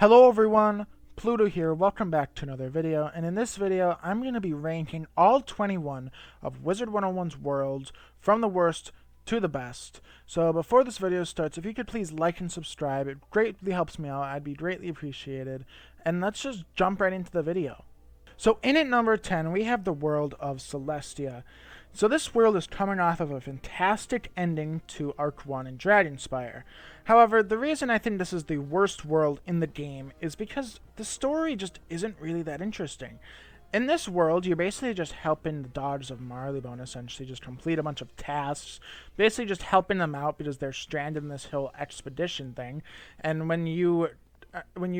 Hello everyone, Pluto here, welcome back to another video, and in this video I'm going to be ranking all 21 of Wizard101's worlds from the worst to the best. So before this video starts, if you could please like and subscribe, it greatly helps me out, I'd be greatly appreciated, and let's just jump right into the video. So in at number 10 we have the world of Celestia. So this world is coming off of a fantastic ending to Arc 1 in Dragon Spire. However, the reason I think this is the worst world in the game is because the story just isn't really that interesting. In this world, you're basically just helping the dogs of Marleybone essentially just complete a bunch of tasks, basically just helping them out because they're stranded in this whole expedition thing, and when you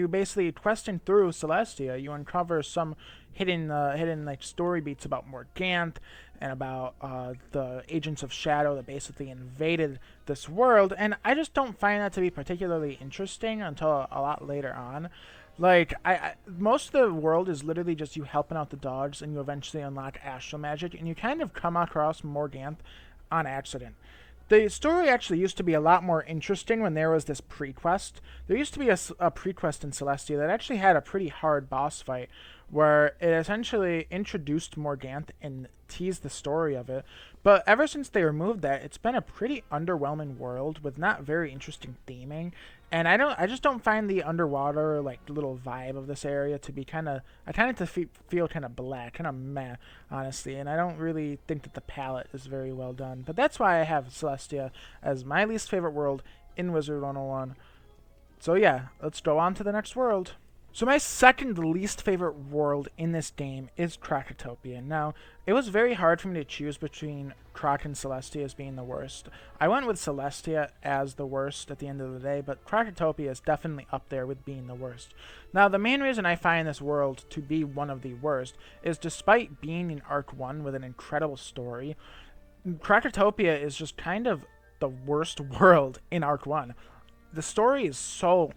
basically questing through Celestia, you uncover some hidden like story beats about Morganth and about the Agents of Shadow that basically invaded this world, and I just don't find that to be particularly interesting until a lot later on. Like, most of the world is literally just you helping out the dogs, and you eventually unlock astral magic, and you kind of come across Morganth on accident. The story actually used to be a lot more interesting when there was this pre-quest. There used to be a pre-quest in Celestia that actually had a pretty hard boss fight, where it essentially introduced Morganth and teased the story of it. But ever since they removed that, it's been a pretty underwhelming world with not very interesting theming. And I just don't find the underwater like little vibe of this area to be I kind of feel kind of black, kind of meh, honestly. And I don't really think that the palette is very well done. But that's why I have Celestia as my least favorite world in Wizard 101. So yeah, let's go on to the next world. So my second least favorite world in this game is Cocotopia. Now, it was very hard for me to choose between Croc and Celestia as being the worst. I went with Celestia as the worst at the end of the day, but Cocotopia is definitely up there with being the worst. Now, the main reason I find this world to be one of the worst is despite being in Arc 1 with an incredible story, Cocotopia is just kind of the worst world in Arc 1. The story is so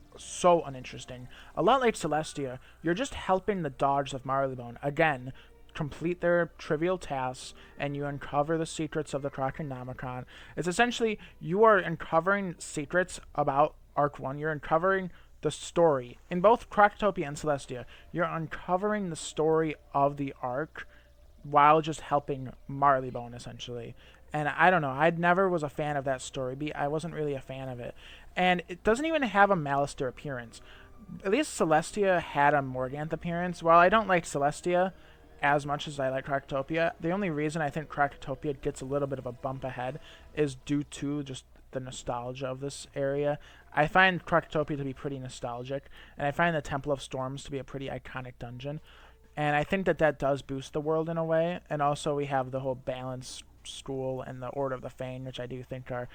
uninteresting. A lot like Celestia, you're just helping the dogs of Marleybone, again, complete their trivial tasks, and you uncover the secrets of the Croconomicon. It's essentially, you are uncovering secrets about Arc 1. You're uncovering the story. In both Cocotopia and Celestia, you're uncovering the story of the Arc while just helping Marleybone, essentially. And I don't know, I never was a fan of that story beat. I wasn't really a fan of it. And it doesn't even have a Malister appearance. At least Celestia had a Morganth appearance. While I don't like Celestia as much as I like Cocotopia, the only reason I think Cocotopia gets a little bit of a bump ahead is due to just the nostalgia of this area. I find Cocotopia to be pretty nostalgic, and I find the Temple of Storms to be a pretty iconic dungeon. And I think that that does boost the world in a way. And also we have the whole balance school and the Order of the Fane, which I do think are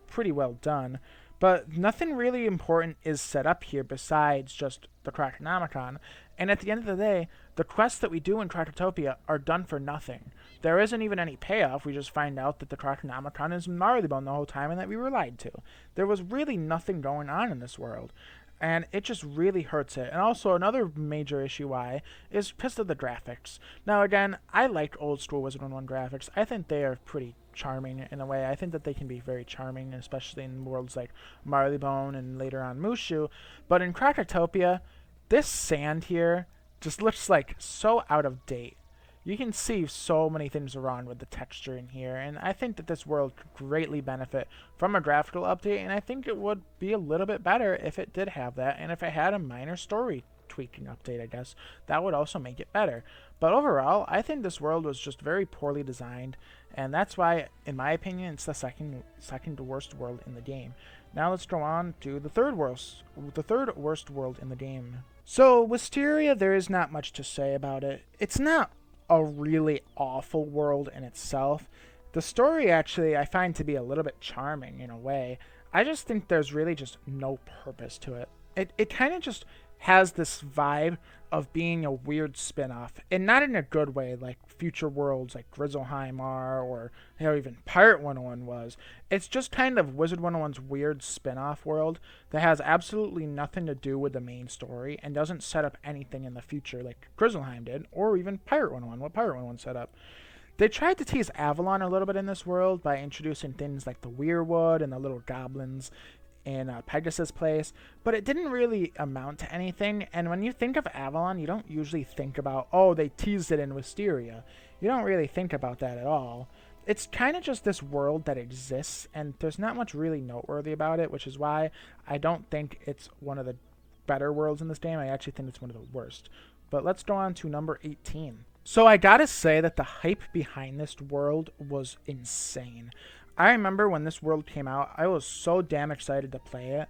pretty well done. But nothing really important is set up here besides just the Croconomicon. And at the end of the day, the quests that we do in Cocotopia are done for nothing. There isn't even any payoff. We just find out that the Croconomicon is Marleybone the whole time and that we were lied to. There was really nothing going on in this world. And it just really hurts it. And also another major issue why is because of the graphics. Now again, I like old school Wizard101 graphics. I think they are pretty charming in a way. I think that they can be very charming, especially in worlds like Marleybone and later on Mushu. But in Cocotopia, this sand here just looks like so out of date. You can see so many things are wrong with the texture in here, and I think that this world could greatly benefit from a graphical update, and I think it would be a little bit better if it did have that, and if it had a minor story tweaking update, I guess. That would also make it better. But overall, I think this world was just very poorly designed, and that's why, in my opinion, it's the second worst world in the game. Now let's go on to the third worst world in the game. So, Wisteria, there is not much to say about it. It's not a really awful world in itself. The story actually I find to be a little bit charming in a way. I just think there's really just no purpose to it. It kind of just has this vibe of being a weird spin-off, and not in a good way like future worlds like Grizzleheim are, or even Pirate 101 was. It's just kind of Wizard 101's weird spin-off world that has absolutely nothing to do with the main story and doesn't set up anything in the future like Grizzleheim did, or even Pirate 101, what Pirate 101 set up. They tried to tease Avalon a little bit in this world by introducing things like the Weirwood and the little goblins in Pegasus Place, but it didn't really amount to anything. And when you think of Avalon, you don't usually think about, oh, they teased it in Wisteria. You don't really think about that at all. It's kind of just this world that exists, and there's not much really noteworthy about it, which is why I don't think it's one of the better worlds in this game. I actually think it's one of the worst. But let's go on to number 18. So I gotta say that the hype behind this world was insane. I remember when this world came out, I was so damn excited to play it,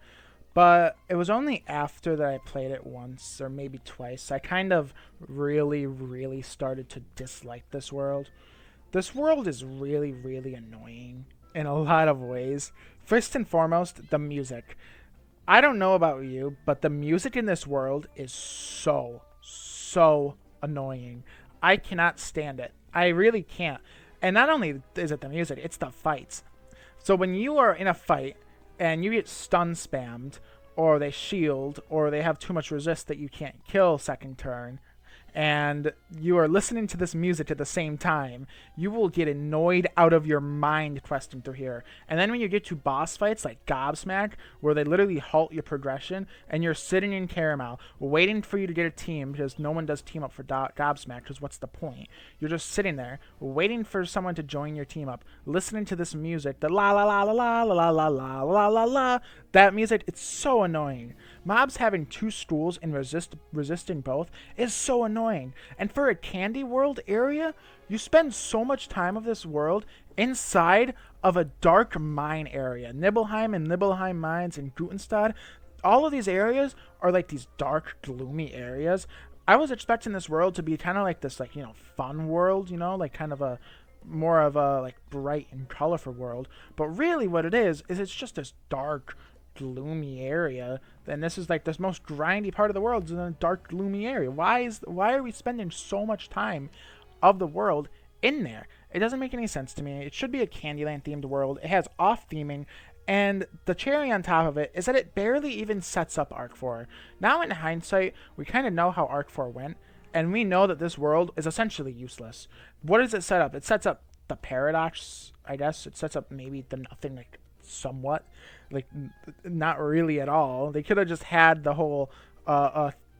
but it was only after that I played it once or maybe twice, I kind of really started to dislike this world. This world is really annoying in a lot of ways. First and foremost, the music. I don't know about you, but the music in this world is so annoying. I cannot stand it. I really can't. And not only is it the music, it's the fights. So when you are in a fight and you get stun spammed, or they shield, or they have too much resist that you can't kill second turn, and you are listening to this music at the same time, you will get annoyed out of your mind questing through here. And then when you get to boss fights like Gobsmack, where they literally halt your progression, and you're sitting in Caramel, waiting for you to get a team, because no one does team up for Gobsmack, because what's the point? You're just sitting there, waiting for someone to join your team up, listening to this music, the la la la la la la la la la la la, that music, it's so annoying. Mobs having two schools and resisting both is so annoying. And for a Candy World area, you spend so much time of this world inside of a dark mine area. Nibelheim and Nibelheim Mines and Gutenstadt, all of these areas are like these dark, gloomy areas. I was expecting this world to be kind of like this, like, you know, fun world, you know, like kind of a more of a like bright and colorful world. But really what it is it's just this dark, gloomy area. And this is like this most grindy part of the world is in a dark, gloomy area. Why are we spending so much time of the world in there? It doesn't make any sense to me. It should be a Candyland themed world. It has off theming, and the cherry on top of it is that it barely even sets up Arc 4. Now in hindsight, we kind of know how Arc 4 went, and we know that this world is essentially useless. What does it set up? It sets up the paradox, I guess. It sets up maybe the nothing, like somewhat, like not really at all. They could have just had the whole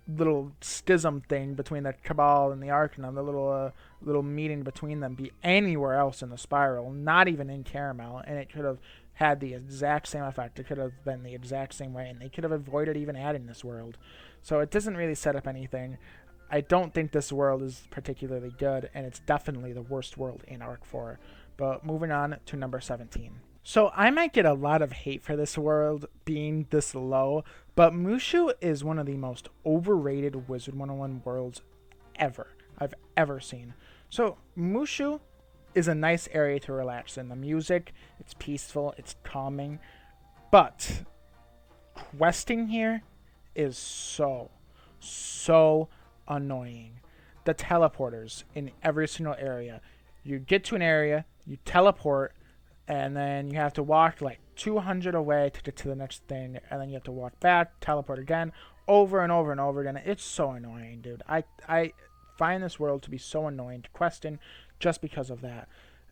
little schism thing between the Cabal and the Arcanum, the little meeting between them, be anywhere else in the spiral, not even in Caramel, and it could have had the exact same effect. It could have been the exact same way, and they could have avoided even adding this world. So it doesn't really set up anything. I don't think this world is particularly good, and it's definitely the worst world in Arc 4. But moving on to number 17. So I might get a lot of hate for this world being this low, but Mushu is one of the most overrated Wizard101 worlds I've ever seen. So Mushu is a nice area to relax in. The music, it's peaceful, it's calming, but questing here is so annoying. The teleporters in every single area. You get to an area, you teleport, and then you have to walk like 200 away to get to the next thing, and then you have to walk back, teleport again, over and over again. It's so annoying, dude. I find this world to be so annoying to question just because of that.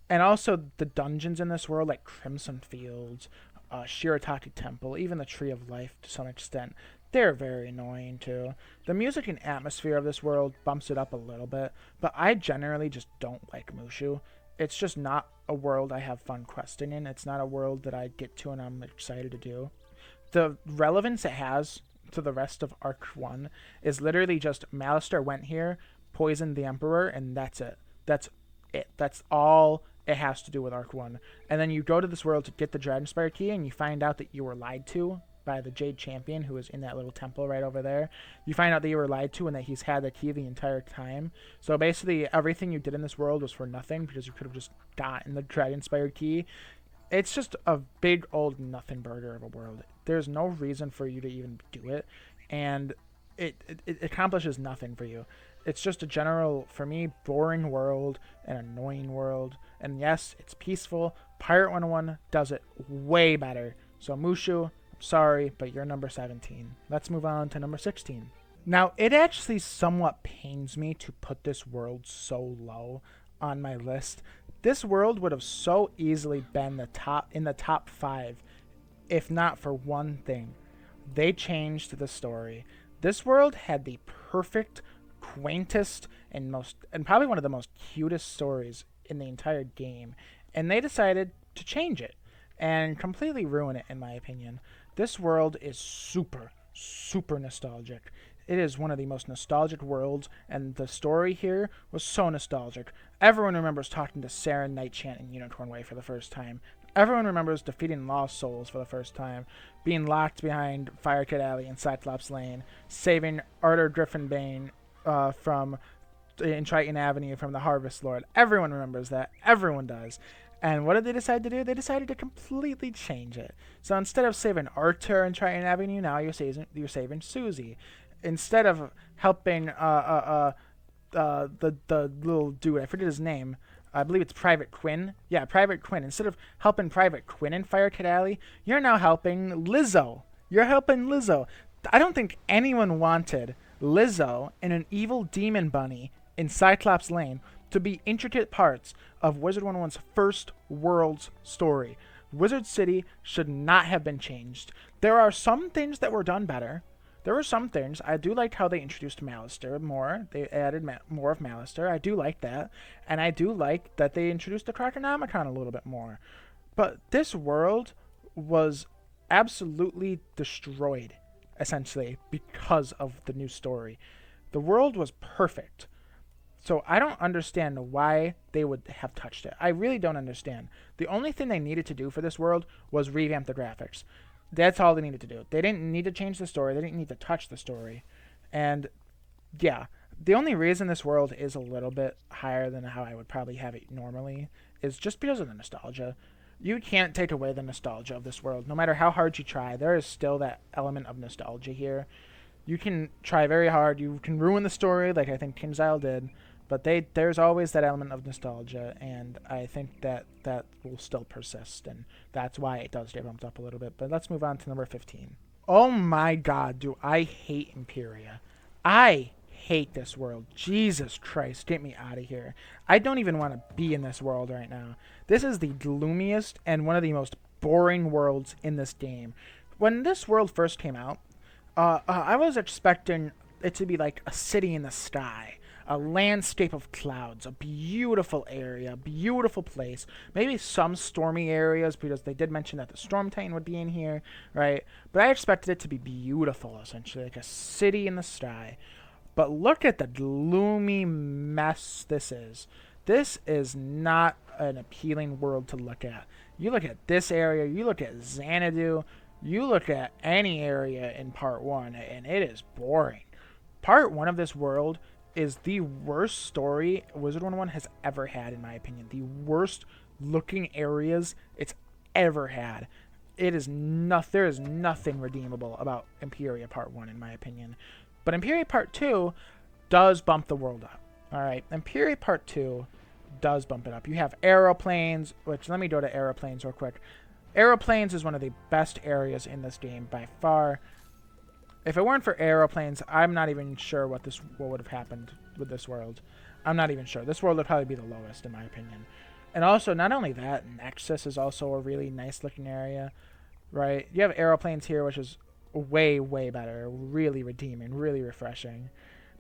And also the dungeons in this world, like Crimson Fields, Shirataki Temple, even the Tree of Life to some extent, they're very annoying too. The music and atmosphere of this world bumps it up a little bit, but I generally just don't like Mushu. It's just not a world I have fun questing in. It's not a world that I get to and I'm excited to do. The relevance it has to the rest of Arc 1 is literally just Malister went here, poisoned the Emperor, and that's it. That's it. That's all it has to do with Arc 1. And then you go to this world to get the Dragonspire key, and you find out that you were lied to by the Jade Champion, who is in that little temple right over there. You find out that you were lied to and that he's had the key the entire time. So basically, everything you did in this world was for nothing because you could have just gotten the Dragonspire key. It's just a big old nothing burger of a world. There's no reason for you to even do it, and it accomplishes nothing for you. It's just a general, for me, boring world, an annoying world. And yes, it's peaceful. Pirate 101 does it way better. So Mushu, sorry, but you're number 17. Let's move on to number 16. Now, it actually somewhat pains me to put this world so low on my list. This world would have so easily been in the top 5 if not for one thing. They changed the story. This world had the perfect, quaintest, and probably one of the most cutest stories in the entire game, and they decided to change it and completely ruin it, in my opinion. This world is super, super nostalgic. It is one of the most nostalgic worlds, and the story here was so nostalgic. Everyone remembers talking to Sarah Nightchant in Unicorn Way for the first time. Everyone remembers defeating Lost Souls for the first time, being locked behind Fire Kid Alley in Cyclops Lane, saving Arthur Griffinbane from in Triton Avenue from the Harvest Lord. Everyone remembers that. Everyone does. And what did they decide to do? They decided to completely change it. So instead of saving Arthur in Triton Avenue, now you're saving Susie. Instead of helping the little dude, I forget his name. I believe it's Private Quinn. Yeah, Private Quinn. Instead of helping Private Quinn in Fire Kid Alley, you're now helping Lizzo. You're helping Lizzo. I don't think anyone wanted Lizzo and an evil demon bunny in Cyclops Lane to be intricate parts of Wizard101's first world's story. Wizard City should not have been changed. There are some things that were done better. There were some things. I do like how they introduced Malister more. They added more of Malister. I do like that. And I do like that they introduced the Croconomicon a little bit more. But this world was absolutely destroyed, essentially, because of the new story. The world was perfect. So I don't understand why they would have touched it. I really don't understand. The only thing they needed to do for this world was revamp the graphics. That's all they needed to do. They didn't need to change the story. They didn't need to touch the story. And yeah, the only reason this world is a little bit higher than how I would probably have it normally is just because of the nostalgia. You can't take away the nostalgia of this world. No matter how hard you try, there is still that element of nostalgia here. You can try very hard. You can ruin the story like I think KingsIsle did. But there's always that element of nostalgia, and I think that will still persist, and that's why it does get bumped up a little bit. But let's move on to number 15. Oh my god, do I hate Imperia. I hate this world. Jesus Christ, get me out of here. I don't even want to be in this world right now. This is the gloomiest and one of the most boring worlds in this game. When this world first came out, I was expecting it to be like a city in the sky. A landscape of clouds, a beautiful area, beautiful place. Maybe some stormy areas because they did mention that the Storm Titan would be in here, right? But I expected it to be beautiful, essentially, like a city in the sky. But look at the gloomy mess this is. This is not an appealing world to look at. You look at this area, you look at Xanadu, you look at any area in Part 1, and it is boring. Part 1 of this world is the worst story Wizard101 has ever had, in my opinion. The worst looking areas it's ever had. There is nothing redeemable about Imperia Part 1, in my opinion. But Imperia Part 2 does bump the world up. Alright, Imperia Part 2 does bump it up. You have aeroplanes, which, let me go to aeroplanes real quick. Aeroplanes is one of the best areas in this game by far. If it weren't for aeroplanes, I'm not even sure what would have happened with this world. I'm not even sure. This world would probably be the lowest, in my opinion. And also, not only that, Nexus is also a really nice-looking area, right? You have aeroplanes here, which is way, way better. Really redeeming, really refreshing.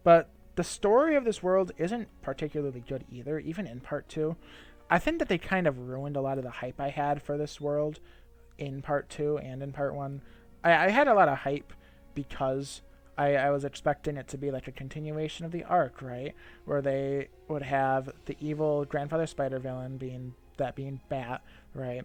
But the story of this world isn't particularly good either, even in Part 2. I think that they kind of ruined a lot of the hype I had for this world in Part 2 and in Part 1. I had a lot of hype because I was expecting it to be like a continuation of the arc, right? Where they would have the evil Grandfather Spider villain being Bat, right?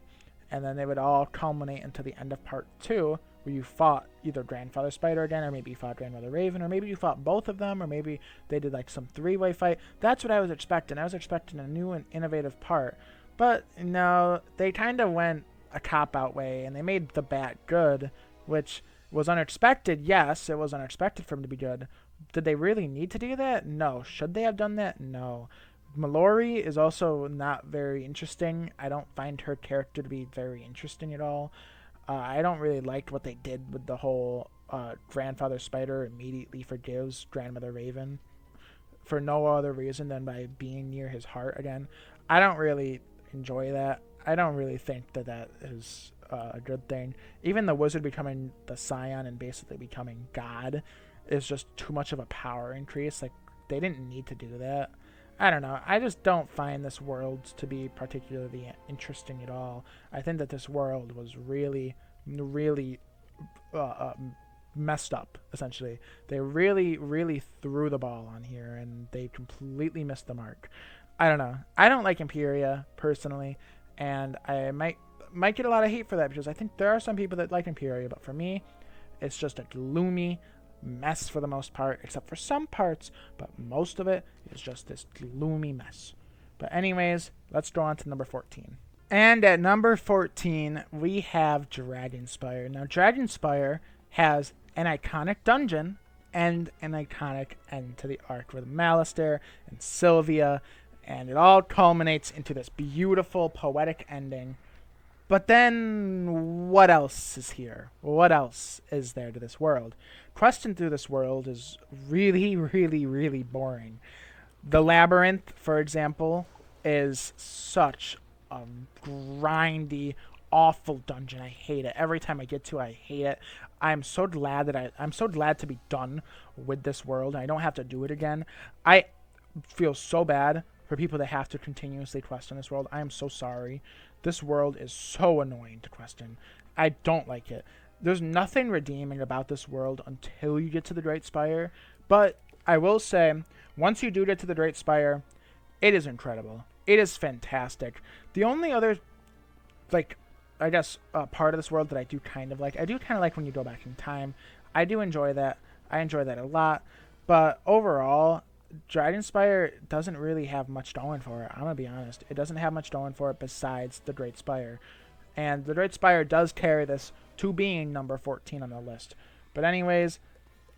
And then they would all culminate into the end of Part 2, where you fought either Grandfather Spider again, or maybe you fought Grandmother Raven, or maybe you fought both of them, or maybe they did like some three-way fight. That's what I was expecting. I was expecting a new and innovative part. But no, they kind of went a cop-out way, and they made the Bat good, which was unexpected. Yes, it was unexpected for him to be good. Did they really need to do that? No. Should they have done that? No. Mallory is also not very interesting. I don't find her character to be very interesting at all. I don't really like what they did with the whole Grandfather Spider immediately forgives Grandmother Raven for no other reason than by being near his heart again. I don't really enjoy that. I don't really think that is a good thing. Even the wizard becoming the scion and basically becoming God is just too much of a power increase. Like, they didn't need to do that. I don't know. I just don't find this world to be particularly interesting at all. I think that this world was really, really messed up, essentially. They really, really threw the ball on here, and they completely missed the mark. I don't know. I don't like Imperia, personally, and I might get a lot of hate for that, because I think there are some people that like Imperia, but for me, it's just a gloomy mess for the most part, except for some parts, but most of it is just this gloomy mess. But anyways, let's go on to number 14. And at number 14, we have Dragonspire. Now, Dragonspire has an iconic dungeon and an iconic end to the arc with Malistaire and Sylvia, and it all culminates into this beautiful, poetic ending. But then, what else is here? What else is there to this world? Questing through this world is really, really, really boring. The Labyrinth, for example, is such a grindy, awful dungeon. I hate it. Every time I get to it, I hate it. I'm so glad to be done with this world, and I don't have to do it again. I feel so bad for people that have to continuously quest in this world. I am so sorry. This world is so annoying to question. I don't like it. There's nothing redeeming about this world until you get to the Great Spire. But I will say, once you do get to the Great Spire, it is incredible. It is fantastic. The only other, like, I guess, part of this world that I do kind of like, I do kind of like when you go back in time. I do enjoy that. I enjoy that a lot. But overall, Dragonspire doesn't really have much going for it. I'm going to be honest. It doesn't have much going for it besides the Great Spire. And the Great Spire does carry this to being number 14 on the list. But anyways,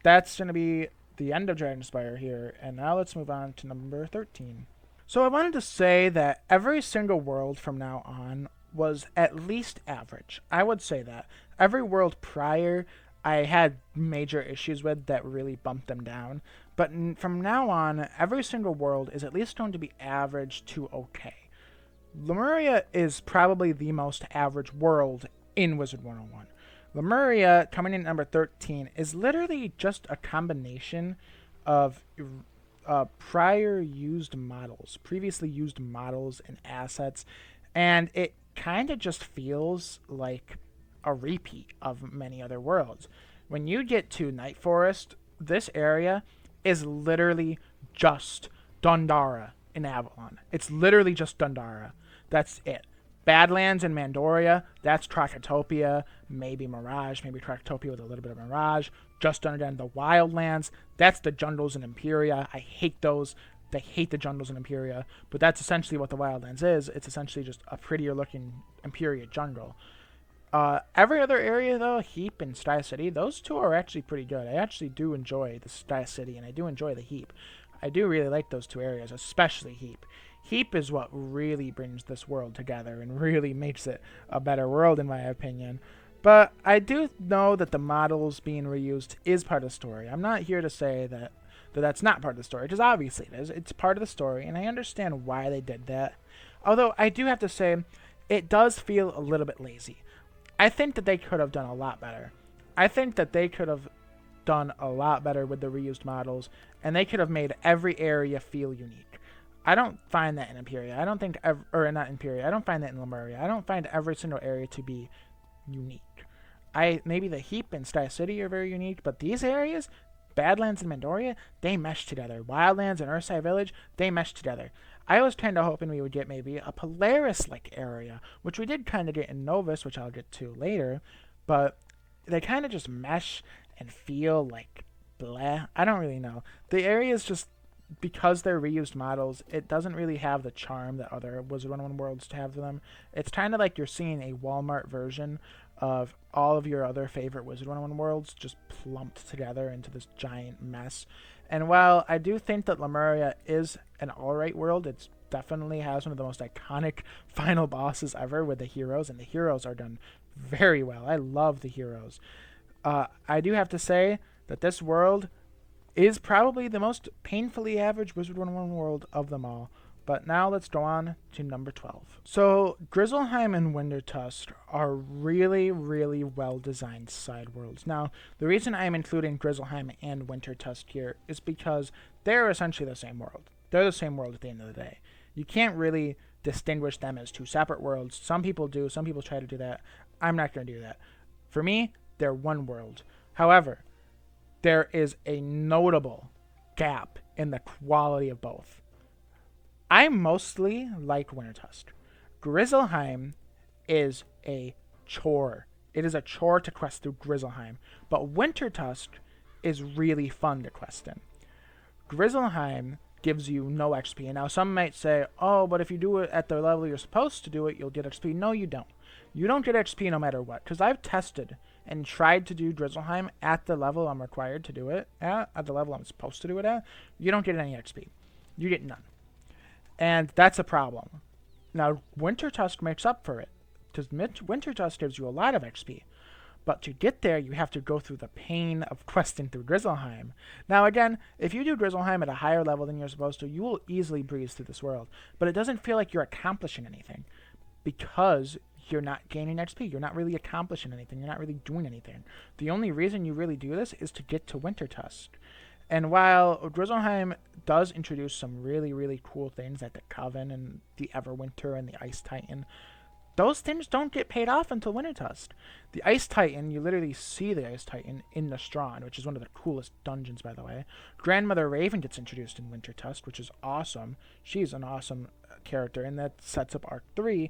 that's going to be the end of Dragonspire here. And now let's move on to number 13. So I wanted to say that every single world from now on was at least average. I would say that. Every world prior, I had major issues with that really bumped them down. But from now on, every single world is at least going to be average to okay. Lemuria is probably the most average world in Wizard 101. Lemuria, coming in at number 13, is literally just a combination of previously used models and assets, and it kind of just feels like a repeat of many other worlds. When you get to Night Forest, this area is literally just Dundara in Avalon. It's literally just Dundara. That's it. Badlands and Mandoria, that's Cocotopia, maybe Mirage, maybe Cocotopia with a little bit of Mirage. Just again, the Wildlands, that's the jungles in Imperia. I hate those. They hate the jungles in Imperia, but that's essentially what the Wildlands is. It's essentially just a prettier looking Imperia jungle. Every other area, though, Heap and Sky City, those two are actually pretty good. I actually do enjoy the Sky City, and I do enjoy the Heap. I do really like those two areas, especially Heap. Heap is what really brings this world together and really makes it a better world, in my opinion. But I do know that the models being reused is part of the story. I'm not here to say that that's not part of the story, because obviously it is. It's part of the story, and I understand why they did that. Although I do have to say, it does feel a little bit lazy. I think that they could have done a lot better. I think that they could have done a lot better with the reused models, and they could have made every area feel unique. I don't find that in Imperia. I don't think, not Imperia. I don't find that in Lemuria. I don't find every single area to be unique. Maybe the Heap and Sky City are very unique, but these areas, Badlands and Mandoria, they mesh together. Wildlands and Ursai Village, they mesh together. I was kind of hoping we would get maybe a Polaris-like area, which we did kind of get in Novus, which I'll get to later, but they kind of just mesh and feel like blah. I don't really know. The areas just, because they're reused models, it doesn't really have the charm that other Wizard 101 worlds have to them. It's kind of like you're seeing a Walmart version of all of your other favorite Wizard 101 worlds just plumped together into this giant mess. And while I do think that Lemuria is an alright world, it definitely has one of the most iconic final bosses ever with the heroes, and the heroes are done very well. I love the heroes. I do have to say that this world is probably the most painfully average Wizard 101 world of them all. But now let's go on to number 12. So Grizzleheim and Wintertusk are really, really well-designed side worlds. Now, the reason I'm including Grizzleheim and Wintertusk here is because they're essentially the same world. They're the same world at the end of the day. You can't really distinguish them as two separate worlds. Some people do. Some people try to do that. I'm not going to do that. For me, they're one world. However, there is a notable gap in the quality of both. I mostly like Wintertusk. Grizzleheim is a chore. It is a chore to quest through Grizzleheim. But Wintertusk is really fun to quest in. Grizzleheim gives you no XP. Now, some might say, oh, but if you do it at the level you're supposed to do it, you'll get XP. No, you don't. You don't get XP no matter what. Because I've tested and tried to do Grizzleheim at the level I'm required to do it at the level I'm supposed to do it at. You don't get any XP. You get none. And that's a problem. Now, Wintertusk makes up for it, because Wintertusk gives you a lot of XP. But to get there, you have to go through the pain of questing through Grizzleheim. Now, again, if you do Grizzleheim at a higher level than you're supposed to, you will easily breeze through this world. But it doesn't feel like you're accomplishing anything, because you're not gaining XP. You're not really accomplishing anything. You're not really doing anything. The only reason you really do this is to get to Wintertusk. And while Grizzleheim does introduce some really, really cool things like the Coven and the Everwinter and the Ice Titan, those things don't get paid off until Wintertusk. The Ice Titan, you literally see the Ice Titan in the Strahd, which is one of the coolest dungeons, by the way. Grandmother Raven gets introduced in Wintertusk, which is awesome. She's an awesome character, and that sets up Arc 3.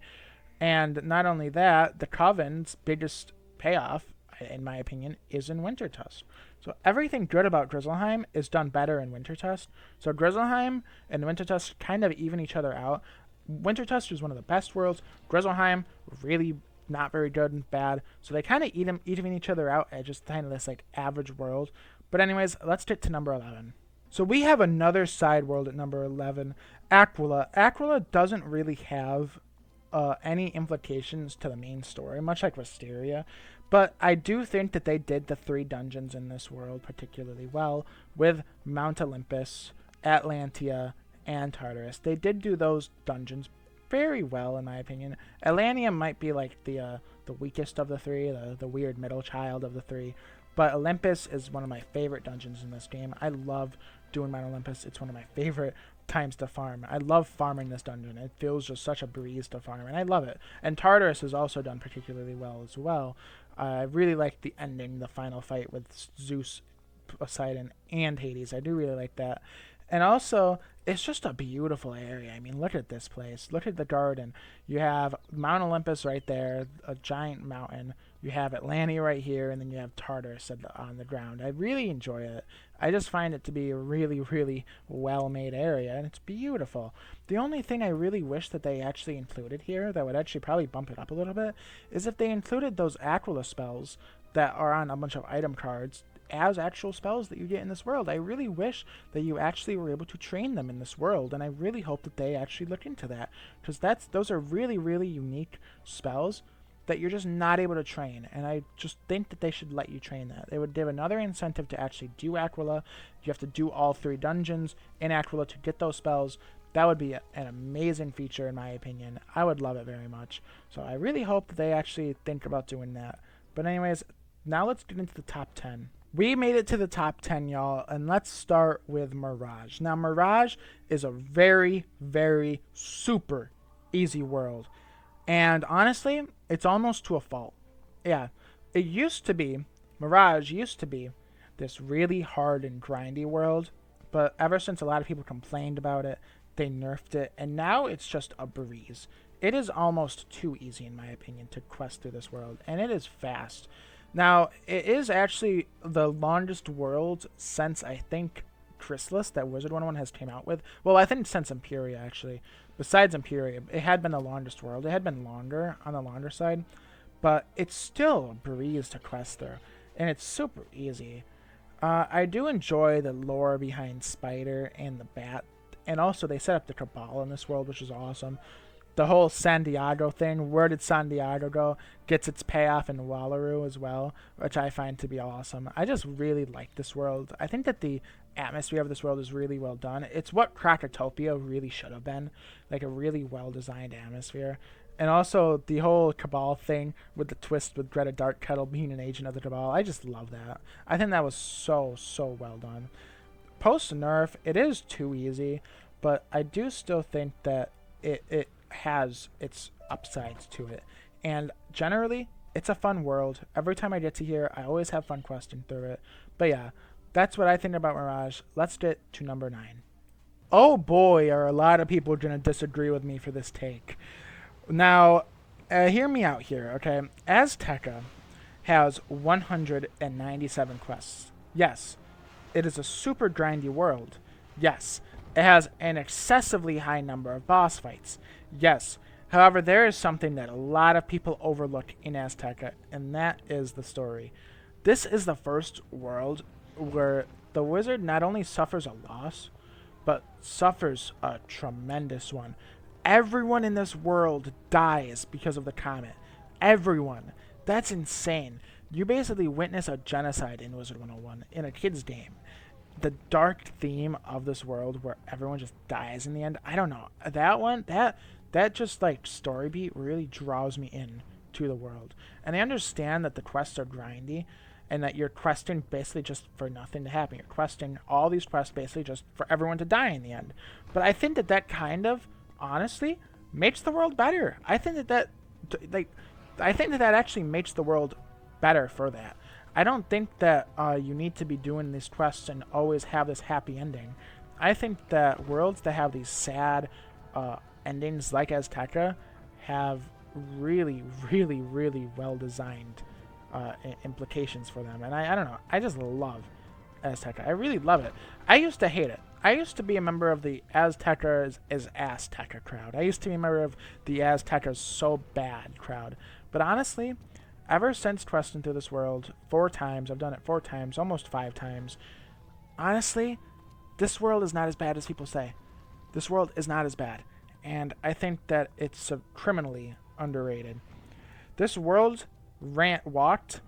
And not only that, the Coven's biggest payoff, in my opinion, is in Wintertusk. So everything good about Grizzleheim is done better in Wintertusk. So Grizzleheim and Wintertusk kind of even each other out. Wintertusk is one of the best worlds. Grizzleheim, really not very good and bad. So they kind of even each other out at just kind of this like average world. But anyways, let's get to number 11. So we have another side world at number 11, Aqua. Aqua doesn't really have any implications to the main story, much like Wisteria. But I do think that they did the 3 dungeons in this world particularly well with Mount Olympus, Atlantia, and Tartarus. They did do those dungeons very well, in my opinion. Atlantia might be like the weakest of the 3, the weird middle child of the 3. But Olympus is one of my favorite dungeons in this game. I love doing Mount Olympus. It's one of my favorite times to farm. I love farming this dungeon. It feels just such a breeze to farm, and I love it. And Tartarus is also done particularly well as well. I really like the ending, the final fight with Zeus, Poseidon, and Hades. I do really like that. And also, it's just a beautiful area. I mean, look at this place. Look at the garden. You have Mount Olympus right there, a giant mountain. You have Atlantia right here, and then you have Tartarus on the ground. I really enjoy it. I just find it to be a really, really well-made area, and it's beautiful. The only thing I really wish that they actually included here that would actually probably bump it up a little bit is if they included those Aqua spells that are on a bunch of item cards as actual spells that you get in this world. I really wish that you actually were able to train them in this world, and I really hope that they actually look into that, because those are really, really unique spells that you're just not able to train, and I just think that they should let you train that. They would give another incentive to actually do Aqua. You have to do all 3 dungeons in Aqua to get those spells. That would be an amazing feature, in my opinion. I would love it very much. So I really hope that they actually think about doing that. But anyways, now let's get into the top 10. We made it to the top 10, y'all, and let's start with Mirage. Now, Mirage is a very, very super easy world. And honestly, it's almost to a fault. Yeah, it used to be, Mirage used to be this really hard and grindy world, but ever since a lot of people complained about it, they nerfed it, and now it's just a breeze. It is almost too easy, in my opinion, to quest through this world, and it is fast. Now, it is actually the longest world since, I think, Chrysalis that Wizard101 has came out with. Well, I think since Imperia, actually. Besides Imperia, it had been the longest world. It had been longer, on the longer side. But it's still a breeze to quest through. And it's super easy. I do enjoy the lore behind Spire and the Bat. And also, they set up the Cabal in this world, which is awesome. The whole San Diego thing, where did San Diego go, gets its payoff in Wallero as well, which I find to be awesome. I just really like this world. I think that the atmosphere of this world is really well done. It's what Cocotopia really should have been, like a really well-designed atmosphere. And also the whole Cabal thing with the twist with Greta Darkkettle being an agent of the Cabal. I just love that. I think that was so well done. Post nerf, it is too easy, but I do still think that it has its upsides to it. And generally, it's a fun world. Every time I get to here, I always have fun questing through it. But yeah, that's what I think about Mirage. Let's get to number 9. Oh boy, are a lot of people going to disagree with me for this take. Now, hear me out here, okay? Azteka has 197 quests. Yes, it is a super grindy world. Yes, it has an excessively high number of boss fights. Yes, however, there is something that a lot of people overlook in Azteka, and that is the story. This is the first world where the wizard not only suffers a loss, but suffers a tremendous one. Everyone in this world dies because of the comet. Everyone. That's insane. You basically witness a genocide in Wizard 101 in a kid's game. The dark theme of this world where everyone just dies in the end, I don't know. That one, that just like story beat really draws me in to the world. And I understand that the quests are grindy and that you're questing basically just for nothing to happen. You're questing all these quests basically just for everyone to die in the end. But I think that kind of, honestly, makes the world better. I think that actually makes the world better for that. I don't think that you need to be doing these quests and always have this happy ending. I think that worlds that have these sad endings like Azteka have really well designed implications for them. And I don't know. I just love Azteka. I really love it. I used to hate it. I used to be a member of the Azteka is Azteka crowd. I used to be a member of the Azteka's so bad crowd. But honestly, ever since questing through this world 4 times, I've done it 4 times, almost 5 times. Honestly, this world is not as bad as people say. This world is not as bad. And I think that it's criminally underrated. This world walked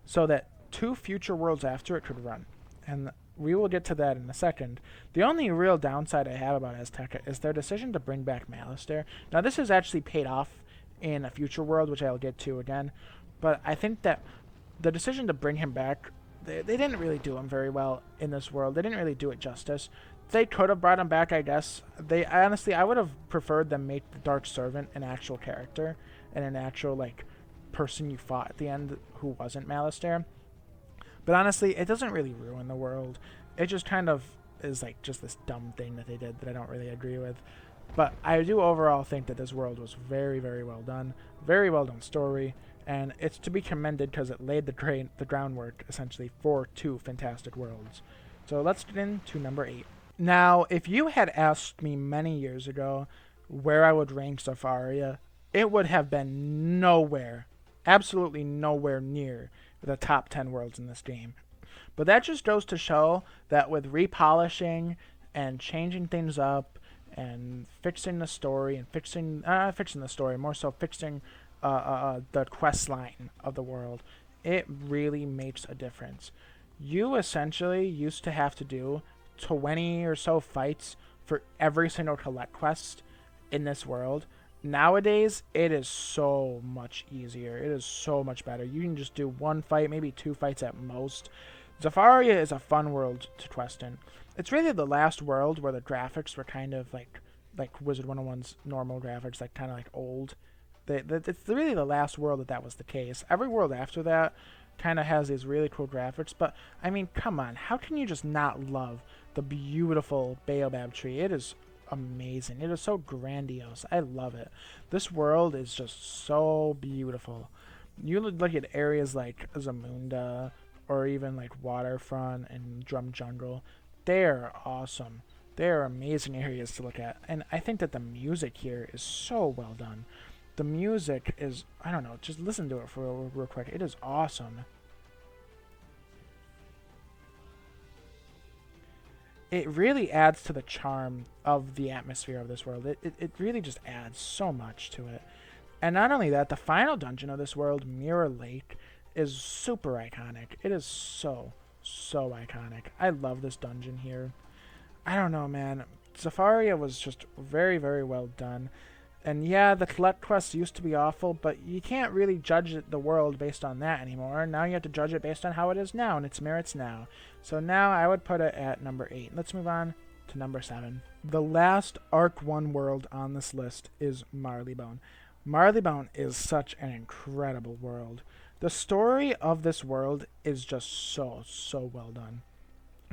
so that 2 future worlds after it could run. And we will get to that in a second. The only real downside I have about Azteka is their decision to bring back Marleybone. Now, this has actually paid off in a future world, which I'll get to again. But I think that the decision to bring him back, they didn't really do him very well in this world. They didn't really do it justice. They could have brought him back, I guess. Honestly, I would have preferred them make the Dark Servant an actual character and an actual, like, person you fought at the end who wasn't Marleybone. But honestly, it doesn't really ruin the world. It just kind of is like just this dumb thing that they did that I don't really agree with. But I do overall think that this world was very well done. Very well done story. And it's to be commended because it laid the groundwork, essentially, for 2 fantastic worlds. So let's get into number 8. Now, if you had asked me many years ago where I would rank Zafaria, it would have been nowhere, absolutely nowhere near the top 10 worlds in this game. But that just goes to show that with repolishing and changing things up and fixing the story and fixing the story, more so fixing the quest line of the world, it really makes a difference. You essentially used to have to do 20 or so fights for every single collect quest in this world. Nowadays, it is so much easier. It is so much better. You can just do 1 fight, maybe 2 fights at most. Zafaria is a fun world to quest in. It's really the last world where the graphics were kind of like Wizard 101's normal graphics, like kind of like old. It's really the last world that was the case. Every world after that kind of has these really cool graphics, but I mean, come on, how can you just not love the beautiful Baobab tree? It is amazing. It is so grandiose. I love it. This world is just so beautiful. You look at areas like Zamunda or even like Waterfront and Drum Jungle. They're awesome. They're amazing areas to look at. And I think that the music here is so well done. The music is, I don't know, just listen to it for real quick. It is awesome. It really adds to the charm of the atmosphere of this world. It really just adds so much to it. And not only that, the final dungeon of this world, Mirror Lake, is super iconic. It is so so iconic. I love this dungeon here. I don't know, man. Safaria was just very, very well done. And yeah, the collect quests used to be awful, but you can't really judge the world based on that anymore. Now you have to judge it based on how it is now and its merits now. So now I would put it at number 8. Let's move on to number 7. The last Arc 1 world on this list is Marleybone. Marleybone is such an incredible world. The story of this world is just so well done.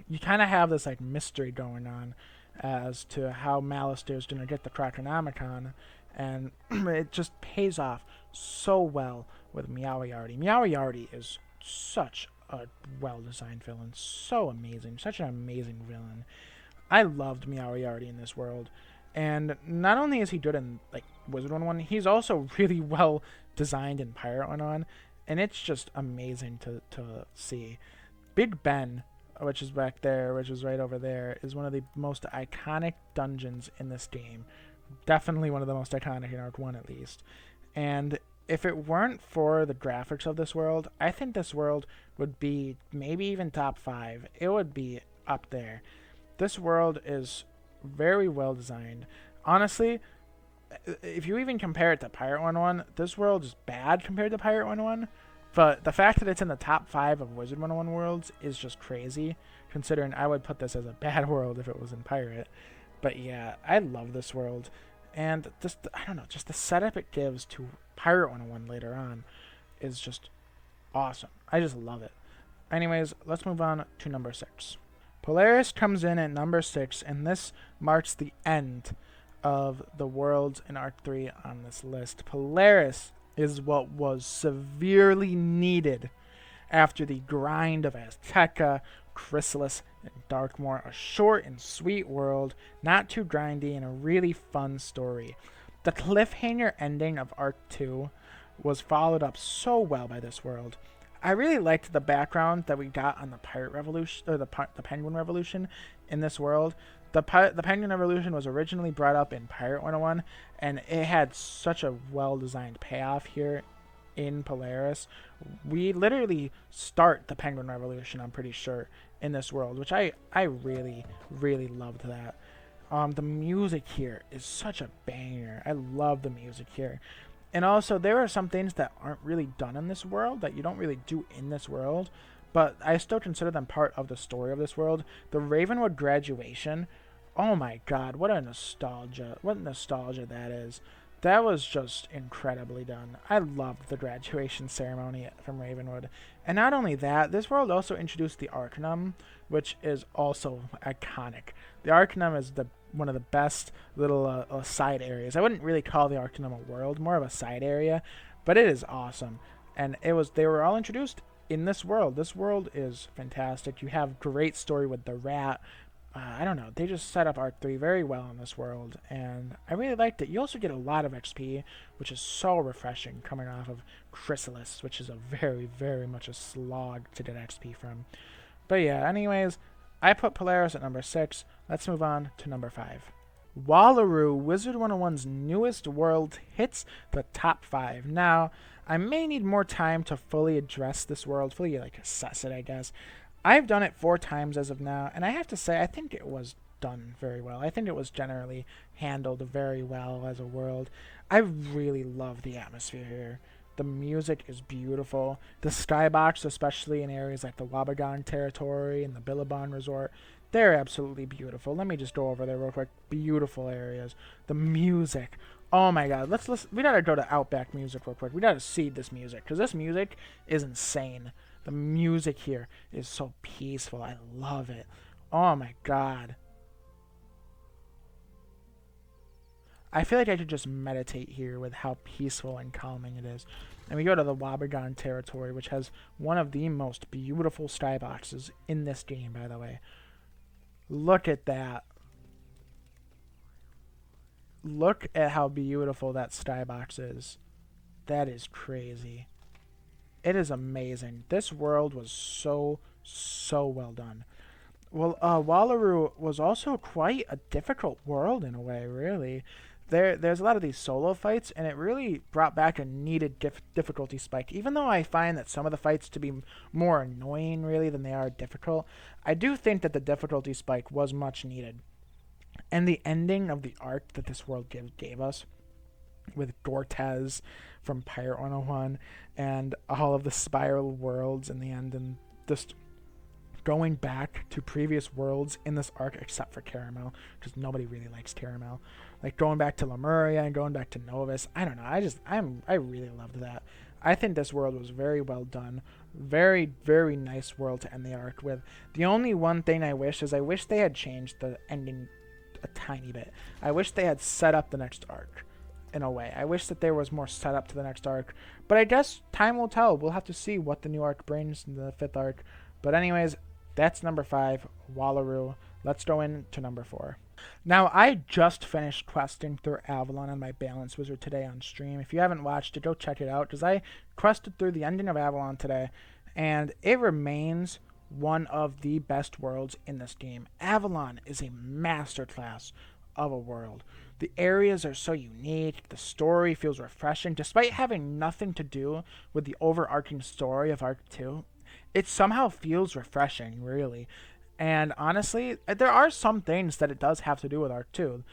You kind of have this like mystery going on as to how Malister is going to get the Croconomicon, and it just pays off so well with Meowyardy. Meowyardy is such a well-designed villain, so amazing, such an amazing villain. I loved Meowyardy in this world, and not only is he good in like Wizard101, he's also really well designed in Pirate 101, and it's just amazing to see. Big Ben, which is back there, which is right over there, is one of the most iconic dungeons in this game. Definitely one of the most iconic in Arc 1 at least. And if it weren't for the graphics of this world, I think this world would be maybe even top 5. It would be up there. This world is very well designed. Honestly, if you even compare it to Pirate 101, this world is bad compared to Pirate 101. But the fact that it's in the top 5 of Wizard101 worlds is just crazy, considering I would put this as a bad world if it was in Pirate. But yeah, I love this world. And just, I don't know, just the setup it gives to Pirate 101 later on is just awesome. I just love it. Anyways, let's move on to number 6. Polaris comes in at number 6, and this marks the end of the worlds in Arc 3 on this list. Polaris is what was severely needed after the grind of Azteka, Chrysalis, and Darkmoor. A short and sweet world, not too grindy, and a really fun story. The cliffhanger ending of Arc 2 was followed up so well by this world. I really liked the background that we got on the Pirate Revolution, or the Penguin Revolution in this world. The Penguin Revolution was originally brought up in Pirate 101, and it had such a well-designed payoff here in Polaris. We literally start the Penguin Revolution, I'm pretty sure, in this world, which I really, really loved that. The music here is such a banger. I love the music here. And also, there are some things that aren't really done in this world, that you don't really do in this world, but I still consider them part of the story of this world. The Ravenwood graduation, oh my god, what nostalgia that is. That was just incredibly done. I loved the graduation ceremony from Ravenwood. And not only that, this world also introduced the Arcanum, which is also iconic. The Arcanum is one of the best little side areas. I wouldn't really call the Arcanum a world, more of a side area, but it is awesome. And they were all introduced in this world. This world is fantastic. You have great story with the rat. I don't know. They just set up Arc 3 very well in this world, and I really liked it. You also get a lot of XP, which is so refreshing coming off of Chrysalis, which is a very, very much a slog to get XP from. But yeah, anyways, I put Polaris at number 6. Let's move on to number 5. Wallero, Wizard101's newest world, hits the top 5. Now, I may need more time to fully address this world, fully assess it, I guess. I've done it 4 times as of now, and I have to say I think it was done very well. I think it was generally handled very well as a world. I really love the atmosphere here. The music is beautiful. The skybox, especially in areas like the Wabagon territory and the Billabong Resort, they're absolutely beautiful. Let me just go over there real quick. Beautiful areas. The music. Oh my god. Let's we gotta go to Outback music real quick. We gotta see this music, because this music is insane. The music here is so peaceful. I love it. Oh my god. I feel like I could just meditate here with how peaceful and calming it is. And we go to the Wabagon territory, which has one of the most beautiful skyboxes in this game, by the way. Look at that. Look at how beautiful that skybox is. That is crazy. It is amazing. This world was so well done. Well, Wallero was also quite a difficult world in a way, really. there's a lot of these solo fights, and it really brought back a needed difficulty spike. Even though I find that some of the fights to be more annoying, really, than they are difficult, I do think that the difficulty spike was much needed. And the ending of the arc that this world gave us, with Gortez from Pirate 101, and all of the spiral worlds in the end, and just going back to previous worlds in this arc, except for Caramel, because nobody really likes Caramel. Like going back to Lemuria and going back to Novus. I don't know. I really loved that. I think this world was very well done. Very, very nice world to end the arc with. The only one thing I wish they had changed the ending a tiny bit. I wish they had set up the next arc in a way. I wish that there was more setup to the next arc. But I guess time will tell. We'll have to see what the new arc brings in the 5th arc. But anyways, that's number 5, Wallero. Let's go into number 4. Now, I just finished questing through Avalon on my Balance Wizard today on stream. If you haven't watched it, go check it out, because I quested through the ending of Avalon today, and it remains one of the best worlds in this game. Avalon is a masterclass of a world. The areas are so unique, the story feels refreshing, despite having nothing to do with the overarching story of Arc 2. It somehow feels refreshing, really. And honestly, there are some things that it does have to do with Arc 2.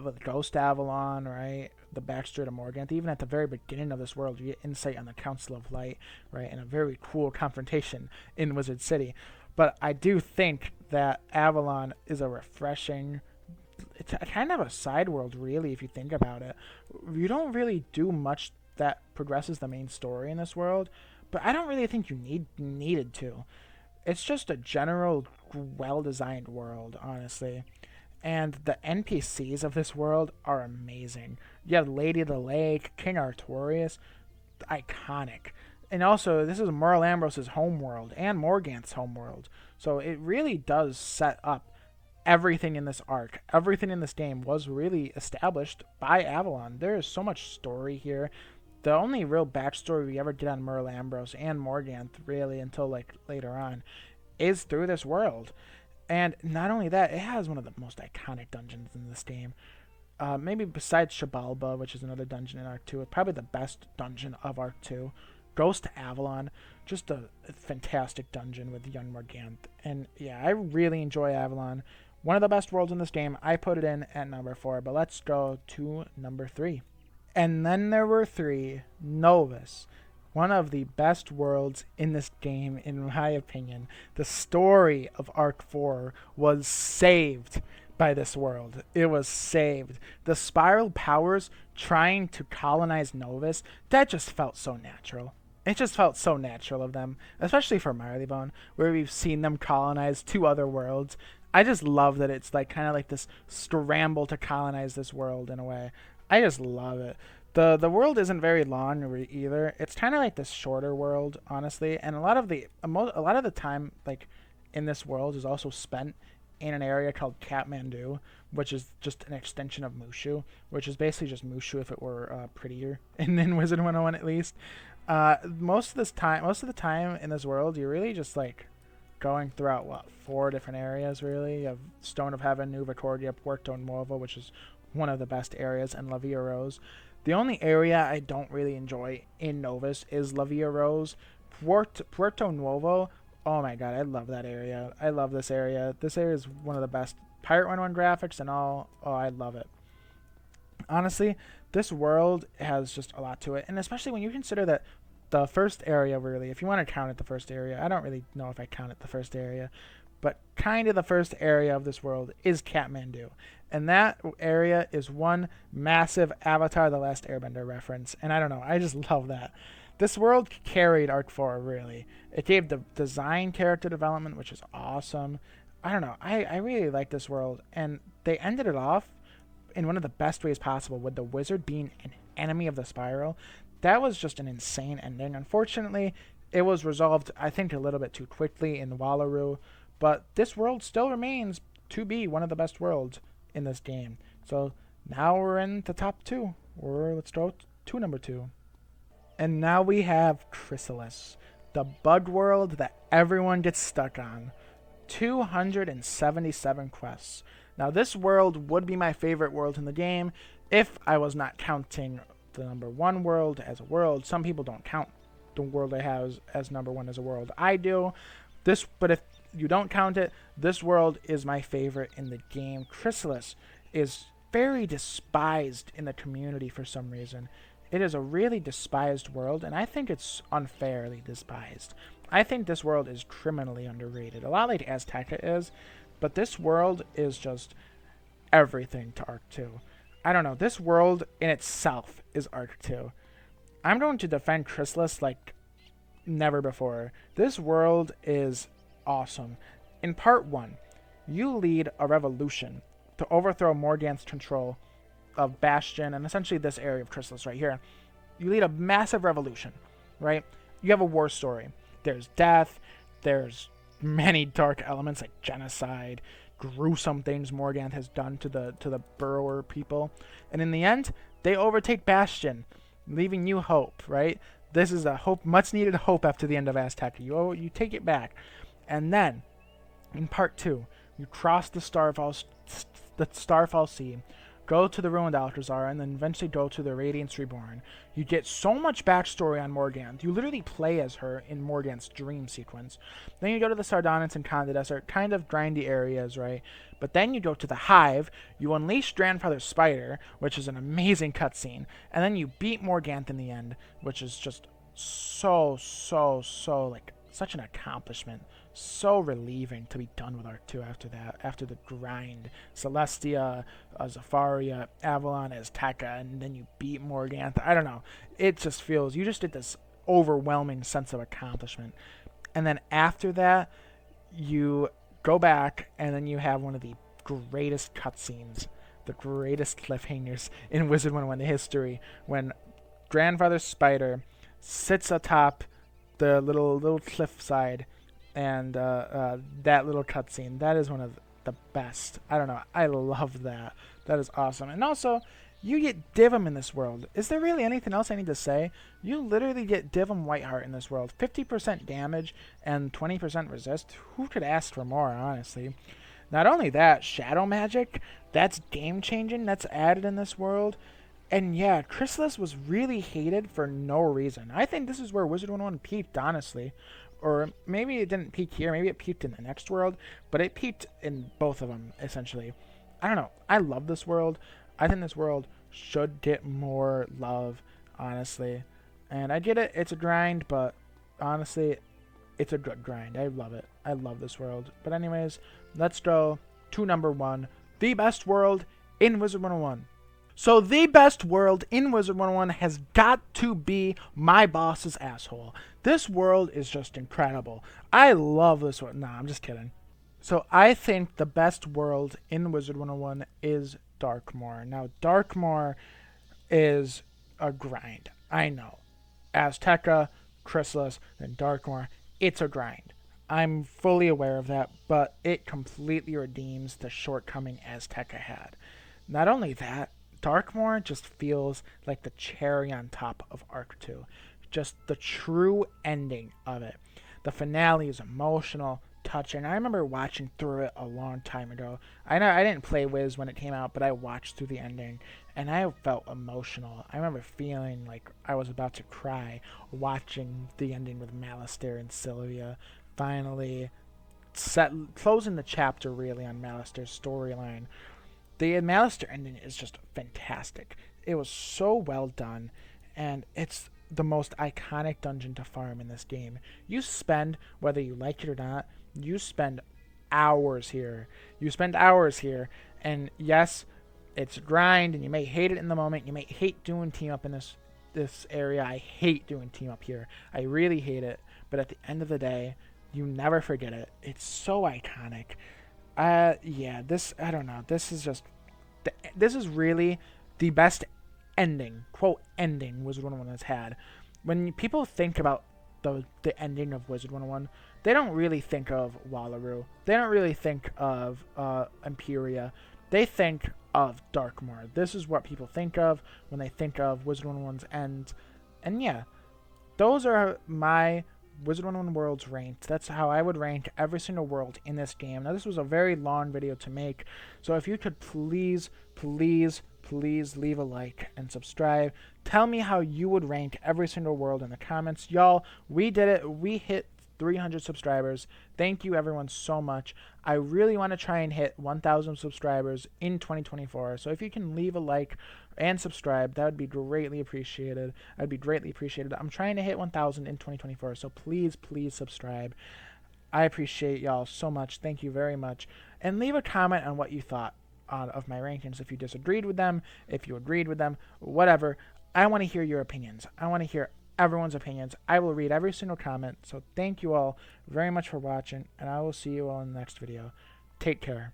With Ghost Avalon, right? The backstory to Morganth. Even at the very beginning of this world, you get insight on the Council of Light, right? And a very cool confrontation in Wizard City. But I do think that Avalon is a refreshing... It's kind of a side world, really, if you think about it. You don't really do much that progresses the main story in this world, but I don't really think you needed to. It's just a general, well-designed world, honestly. And the NPCs of this world are amazing. You have Lady of the Lake, King Artorias, iconic. And also, this is Merle Ambrose's homeworld and Morganth's homeworld. So it really does set up everything in this arc. Everything in this game was really established by Avalon. There is so much story here. The only real backstory we ever did on Merle Ambrose and Morganth, really, until like later on, is through this world. And not only that, it has one of the most iconic dungeons in this game. Maybe besides Shabalba, which is another dungeon in Arc 2, probably the best dungeon of Arc 2. Ghost Avalon, just a fantastic dungeon with young Morganth. And yeah, I really enjoy Avalon. One of the best worlds in this game. I put it in at number 4, but let's go to number 3. And then there were 3, Novus. One of the best worlds in this game, in my opinion. The story of Arc 4 was saved by this world. It was saved. The spiral powers trying to colonize Novus, that just felt so natural. It just felt so natural of them, especially for Marleybone, where we've seen them colonize 2 other worlds. I just love that it's like kind of like this scramble to colonize this world in a way. I just love it. The world isn't very long either. It's kind of like this shorter world, honestly, and a lot of the time, like in this world, is also spent in an area called Kathmandu, which is just an extension of Mushu, which is basically just Mushu if it were prettier, and in Wizard 101 at least. Most of the time in this world, you're really just like going throughout 4 different areas. Really, you have Stone of Heaven, New Vicordia, Puerto Nuevo, which is one of the best areas, and La Villa Rose. The only area I don't really enjoy in Novus is La Villa Rose. Puerto Nuevo, oh my god, I love that area. I love this area. This area is one of the best. Pirate 101 graphics and all. Oh, I love it. Honestly, this world has just a lot to it, and especially when you consider that the first area, really, if you want to count it the first area, I don't really know if I count it the first area, but kind of the first area of this world is Kathmandu. And that area is one massive Avatar The Last Airbender reference. And I don't know, I just love that. This world carried Arc 4, really. It gave the design character development, which is awesome. I don't know, I really like this world. And they ended it off in one of the best ways possible, with the wizard being an enemy of the spiral. That was just an insane ending. Unfortunately, it was resolved, I think, a little bit too quickly in Wallero. But this world still remains to be one of the best worlds in this game. So now we're in the top 2. Let's go to number 2. And now we have Chrysalis, the bug world that everyone gets stuck on. 277 quests. Now this world would be my favorite world in the game if I was not counting the number 1 world as a world. Some people don't count the world I have as number 1 as a world. I do. But if you don't count it, this world is my favorite in the game. Chrysalis is very despised in the community for some reason. It is a really despised world, and I think it's unfairly despised. I think this world is criminally underrated. A lot like Azteka is, but this world is just everything to Arc 2. I don't know. This world in itself is Arc 2. I'm going to defend Chrysalis like never before. This world is awesome. In part 1, you lead a revolution to overthrow Morgant's control of Bastion and essentially this area of Chrysalis right here. You lead a massive revolution, right? You have a war story. There's death. There's many dark elements like genocide, gruesome things Morgant has done to the burrower people. And in the end, they overtake Bastion, leaving you hope, right? This is a hope, much needed hope after the end of Azteka. You take it back. And then, in part 2, you cross the Starfall Sea, go to the Ruined Alcazar, and then eventually go to the Radiance Reborn. You get so much backstory on Morgant. You literally play as her in Morgant's dream sequence. Then you go to the Sardonyx and Conda Desert, kind of grindy areas, right? But then you go to the Hive, you unleash Grandfather Spire, which is an amazing cutscene, and then you beat Morgant in the end, which is just so, like, such an accomplishment. So relieving to be done with Arc 2 after that, after the grind. Celestia, Zafaria, Avalon, Azteka, and then you beat Morgantha. I don't know. It just feels, you just get this overwhelming sense of accomplishment. And then after that, you go back, and then you have one of the greatest cutscenes, the greatest cliffhangers in Wizard101 history, when Grandfather Spider sits atop the little cliffside, and that little cutscene, that is one of the best. I don't know. I love that. That is awesome. And also, you get Divum in this world. Is there really anything else I need to say? You literally get Divum Whiteheart in this world. 50% damage and 20% resist. Who could ask for more, honestly? Not only that, Shadow Magic, that's game-changing. That's added in this world. And yeah, Chrysalis was really hated for no reason. I think this is where Wizard101 peaked, honestly. Or maybe it didn't peak here. Maybe it peaked in the next world. But it peaked in both of them, essentially. I don't know. I love this world. I think this world should get more love, honestly. And I get it. It's a grind, but honestly, it's a good grind. I love it. I love this world. But anyways, let's go to number 1. The best world in Wizard101. So the best world in Wizard101 has got to be my boss's asshole. This world is just incredible. I love this world. Nah, I'm just kidding. So I think the best world in Wizard101 is Darkmoor. Now, Darkmoor is a grind. I know. Azteka, Chrysalis, and Darkmoor, it's a grind. I'm fully aware of that, but it completely redeems the shortcoming Azteka had. Not only that, Darkmoor just feels like the cherry on top of Arc 2. Just the true ending of it. The finale is emotional, touching. I remember watching through it a long time ago. I know I didn't play Wiz when it came out, but I watched through the ending, and I felt emotional. I remember feeling like I was about to cry watching the ending with Malister and Sylvia finally closing the chapter, really, on Malister's storyline. The Malister ending is just fantastic. It was so well done, and it's the most iconic dungeon to farm in this game. You spend, whether you like it or not, you spend hours here. And yes, it's a grind, and you may hate it in the moment. You may hate doing team up in this area. I hate doing team up here. I really hate it. But at the end of the day, you never forget it. It's so iconic. Yeah, I don't know. This is really the best ending, quote, ending Wizard101 has had. When people think about the ending of Wizard101, they don't really think of Wallero. They don't really think of Imperia. They think of Darkmoor. This is what people think of when they think of Wizard101's end. And yeah, those are my Wizard101 worlds ranked. That's how I would rank every single world in this game. Now, this was a very long video to make, so if you could please please leave a like and subscribe. Tell me how you would rank every single world in the comments. Y'all, we did it. We hit 300 subscribers. Thank you everyone so much. I really want to try and hit 1,000 subscribers in 2024. So if you can leave a like and subscribe, that would be greatly appreciated. I'd be greatly appreciated. I'm trying to hit 1,000 in 2024. So please, please subscribe. I appreciate y'all so much. Thank you very much. And leave a comment on what you thought of my rankings. If you disagreed with them, if you agreed with them, whatever. I want to hear your opinions. I want to hear everyone's opinions. I will read every single comment. So thank you all very much for watching, and I will see you all in the next video. Take care.